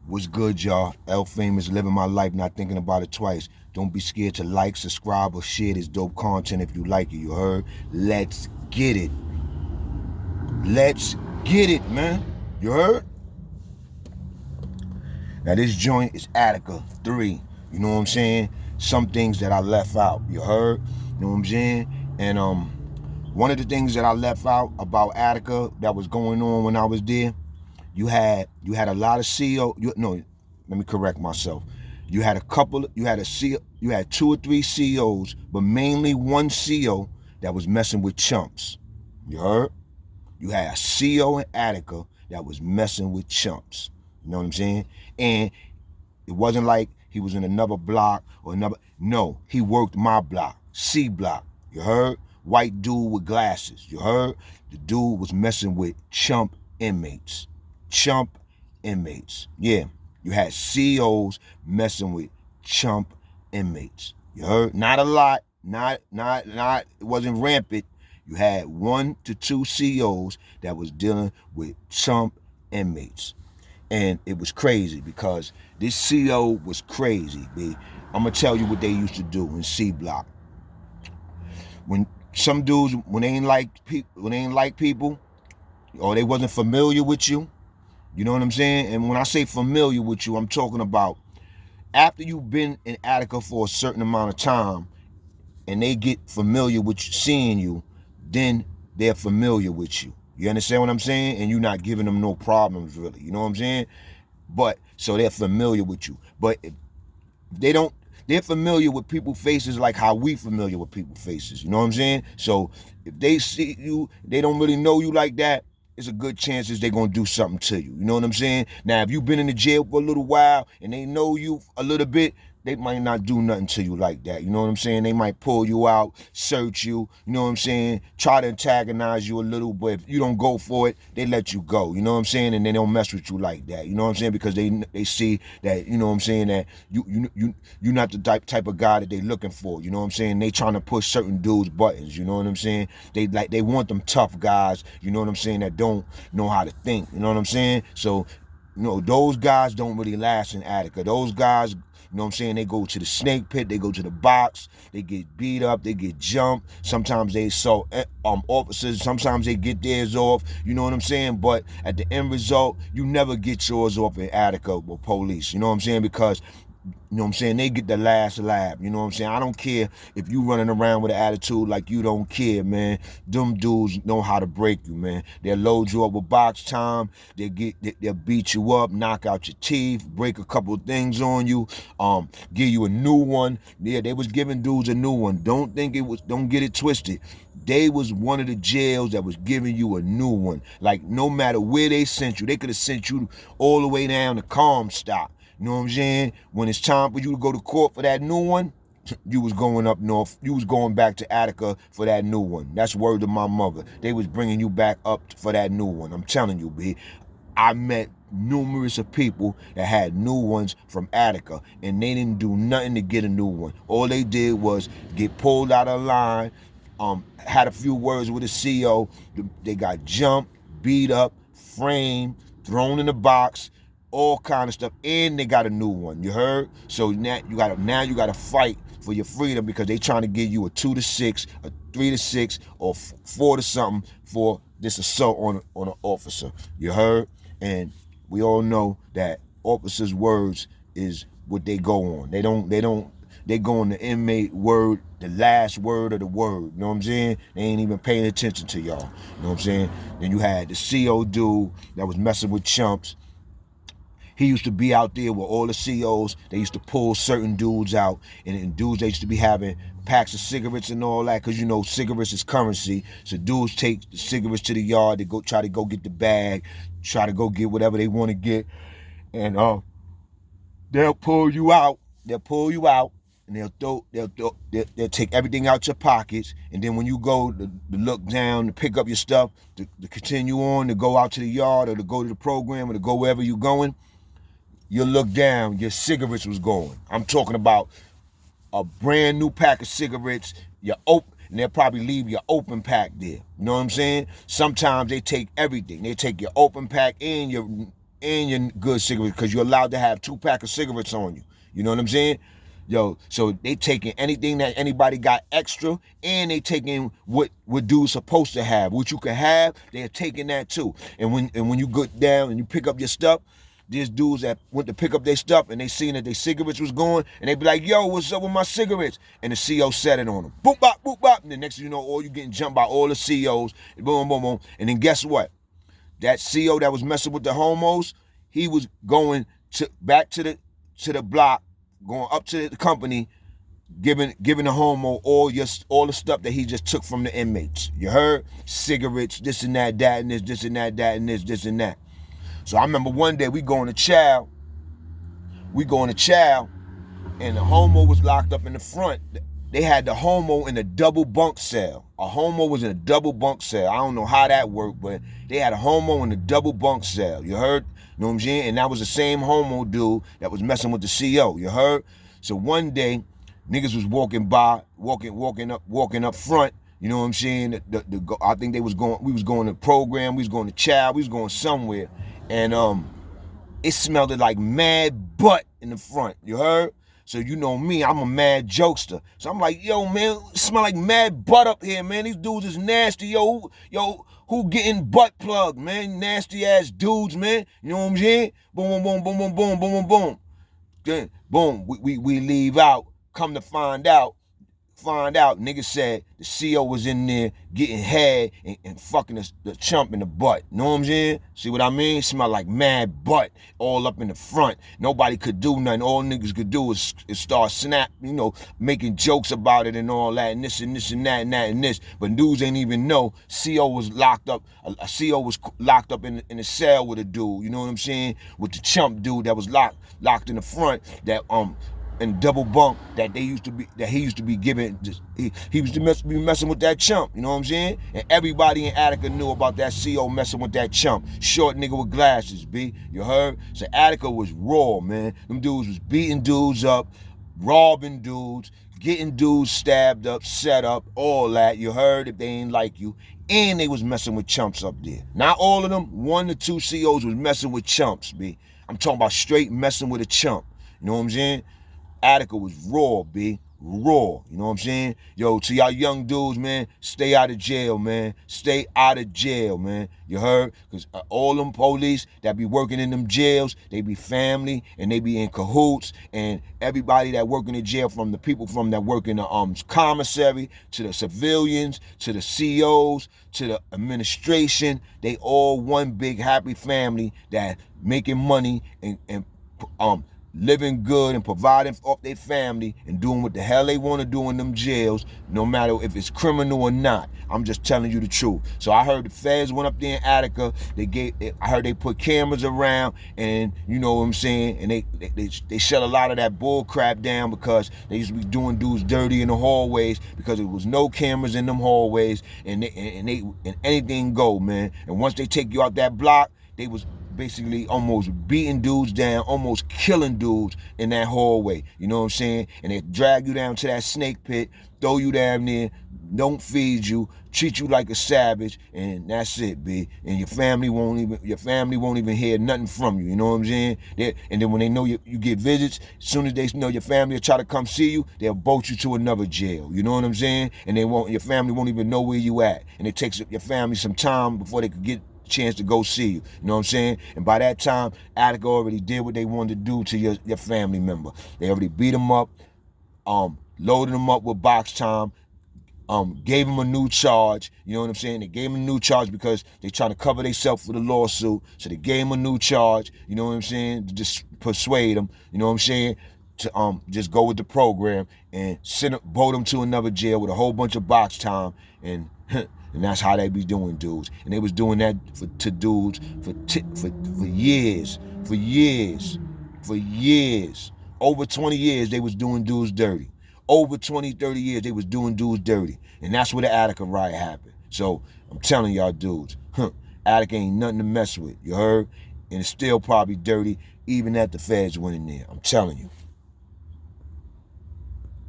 What's good, y'all? L Famous, living my life, not thinking about it twice. Don't be scared to like, subscribe, or share this dope content if you like it, you heard? Let's get it. Let's get it, man. You heard? Now, this joint is Attica 3. You know what I'm saying? Some things that I left out, you heard? You know what I'm saying? And one of the things that I left out about Attica that was going on when I was there, you had a lot of C.O. No, let me correct myself. You had two or three C.O.s, but mainly one C.O. that was messing with chumps. You heard? You had a C.O. in Attica that was messing with chumps. You know what I'm saying? And it wasn't like he was in another block or another. No, he worked my block, C block. You heard? White dude with glasses. You heard? The dude was messing with chump inmates. Chump inmates. Yeah. You had C.O.s messing with chump inmates. You heard? Not a lot. Not it wasn't rampant. You had 1 to 2 C.O.s that was dealing with chump inmates. And it was crazy because this C.O. was crazy, B. I'm gonna tell you what they used to do in C block. When some dudes, when they ain't like people, or they wasn't familiar with you, you know what I'm saying? And when I say familiar with you, I'm talking about after you've been in Attica for a certain amount of time and they get familiar with you, seeing you, then they're familiar with you. You understand what I'm saying? And you're not giving them no problems, really. You know what I'm saying? But, so they're familiar with you. But if they don't, they're familiar with people's faces like how we familiar with people's faces. You know what I'm saying? So if they see you, they don't really know you like that, it's a good chance they're going to do something to you. You know what I'm saying? Now, if you've been in the jail for a little while and they know you a little bit, they might not do nothing to you like that. You know what I'm saying? They might pull you out, search you, you know what I'm saying? Try to antagonize you a little, but if you don't go for it, they let you go. You know what I'm saying? And they don't mess with you like that. You know what I'm saying? Because they see that, you know what I'm saying, that you're not the type of guy that they looking for. You know what I'm saying? They trying to push certain dudes' buttons. You know what I'm saying? They want them tough guys, you know what I'm saying, that don't know how to think. You know what I'm saying? So, you know, those guys don't really last in Attica. Those guys, you know what I'm saying, they go to the snake pit, they go to the box, they get beat up, they get jumped. Sometimes they assault officers, sometimes they get theirs off, you know what I'm saying? But at the end result, you never get yours off in Attica with police, you know what I'm saying? Because, you know what I'm saying, they get the last laugh. You know what I'm saying? I don't care if you running around with an attitude like you don't care, man. Them dudes know how to break you, man. They'll load you up with box time. They'll beat you up, knock out your teeth, break a couple of things on you, give you a new one. Yeah, they was giving dudes a new one. Don't get it twisted. They was one of the jails that was giving you a new one. Like, no matter where they sent you, they could have sent you all the way down to Comstock. You know what I'm saying? When it's time for you to go to court for that new one, you was going up north. You was going back to Attica for that new one. That's word of my mother. They was bringing you back up for that new one. I'm telling you, B. I met numerous of people that had new ones from Attica, and they didn't do nothing to get a new one. All they did was get pulled out of line, had a few words with a C.O. They got jumped, beat up, framed, thrown in a box, all kind of stuff, and they got a new one. You heard? So now you gotta fight for your freedom because they trying to give you a 2 to 6, a 3 to 6, or 4 to something for this assault on an officer. You heard? And we all know that officers' words is what they go on. They go on the inmate word, the last word of the word. You know what I'm saying? They ain't even paying attention to y'all. You know what I'm saying? Then you had the C.O. dude that was messing with chumps. He used to be out there with all the C.O.s. They used to pull certain dudes out, and dudes, they used to be having packs of cigarettes and all that, because, you know, cigarettes is currency. So dudes take the cigarettes to the yard, they try to go get the bag, try to go get whatever they want to get, and they'll pull you out, and they'll take everything out your pockets, and then when you go to look down to pick up your stuff, to continue on, to go out to the yard, or to go to the program, or to go wherever you're going, you look down, your cigarettes was gone. I'm talking about a brand new pack of cigarettes, and they'll probably leave your open pack there. You know what I'm saying? Sometimes they take everything. They take your open pack and and your good cigarettes, because you're allowed to have 2 pack of cigarettes on you. You know what I'm saying? Yo, so they taking anything that anybody got extra, and they taking what dude's supposed to have. What you can have, they're taking that too. And when you go down and you pick up your stuff, there's dudes that went to pick up their stuff and they seen that their cigarettes was going, and they be like, yo, what's up with my cigarettes? And the C.O set it on them. Boop, bop, boop, bop. And the next thing you know, all you getting jumped by all the C.Os. Boom, boom, boom. And then guess what? That C.O that was messing with the homos, he was going back to the block, going up to the company, giving the homo all the stuff that he just took from the inmates. You heard? Cigarettes, this and that, that and this and that, that and this and that. So I remember one day we going to chow, and the homo was locked up in the front. They had the homo in a double bunk cell. A homo was in a double bunk cell. I don't know how that worked, but they had a homo in a double bunk cell. You heard? You know what I'm saying? And that was the same homo dude that was messing with the C.O. You heard? So one day, niggas was walking up front. You know what I'm saying? I think we was going to program, we was going to chow, we was going somewhere. And it smelled like mad butt in the front. You heard? So you know me, I'm a mad jokester. So I'm like, yo, man, it smell like mad butt up here, man. These dudes is nasty, yo. Who getting butt plugged, man? Nasty ass dudes, man. You know what I'm saying? Boom, boom, boom, boom, boom, boom, boom, boom. Then, boom, we leave out. Come to find out, niggas said the C.O was in there getting head and fucking the chump in the butt. Know what I'm saying? See what I mean? Smell like mad butt all up in the front. Nobody could do nothing. All niggas could do is start making jokes about it and all that and this and this and that and that and this. But dudes ain't even know C.O was locked up. A C.O was locked up in a cell with a dude. You know what I'm saying? With the chump dude that was locked in the front. That and double bunk that he used to be giving. He was to be messing with that chump, you know what I'm saying? And everybody in Attica knew about that C.O messing with that chump. Short nigga with glasses, B. You heard? So Attica was raw, man. Them dudes was beating dudes up, robbing dudes, getting dudes stabbed up, set up, all that. You heard? If they ain't like you. And they was messing with chumps up there. Not all of them. 1 to 2 C.Os was messing with chumps, B. I'm talking about straight messing with a chump. You know what I'm saying? Attica was raw, B. Raw. You know what I'm saying? Yo, to y'all young dudes, man, stay out of jail, man. Stay out of jail, man. You heard? Because all them police that be working in them jails, they be family and they be in cahoots. And everybody that work in the jail, from the people that work in the commissary, to the civilians, to the C.Os, to the administration, they all one big happy family that making money and living good and providing for their family and doing what the hell they want to do in them jails, no matter if it's criminal or not. I'm just telling you the truth. So I heard the feds went up there in Attica. I heard they put cameras around, and you know what I'm saying. And they shut a lot of that bull crap down, because they used to be doing dudes dirty in the hallways, because there was no cameras in them hallways, and anything go, man. And once they take you out that block, they was basically almost beating dudes down, almost killing dudes in that hallway. You know what I'm saying? And they drag you down to that snake pit, throw you down there, don't feed you, treat you like a savage, and that's it, B. And your family won't even hear nothing from you. You know what I'm saying? And then when they know you get visits, as soon as they know your family will try to come see you, they'll bolt you to another jail. You know what I'm saying? And your family won't even know where you at. And it takes your family some time before they could get chance to go see you. You know what I'm saying? And by that time, Attica already did what they wanted to do to your family member. They already beat them up, loaded them up with box time, gave him a new charge. You know what I'm saying? They gave him a new charge because they trying to cover themselves for the lawsuit. So they gave him a new charge. You know what I'm saying? To just persuade him. You know what I'm saying? To just go with the program and boat him to another jail with a whole bunch of box time, and that's how they be doing dudes. And they was doing that to dudes for years. Over 20 years they was doing dudes dirty. Over 20, 30 years they was doing dudes dirty. And that's where the Attica riot happened. So I'm telling y'all dudes, Attica ain't nothing to mess with. You heard? And it's still probably dirty even after the feds went in there. I'm telling you.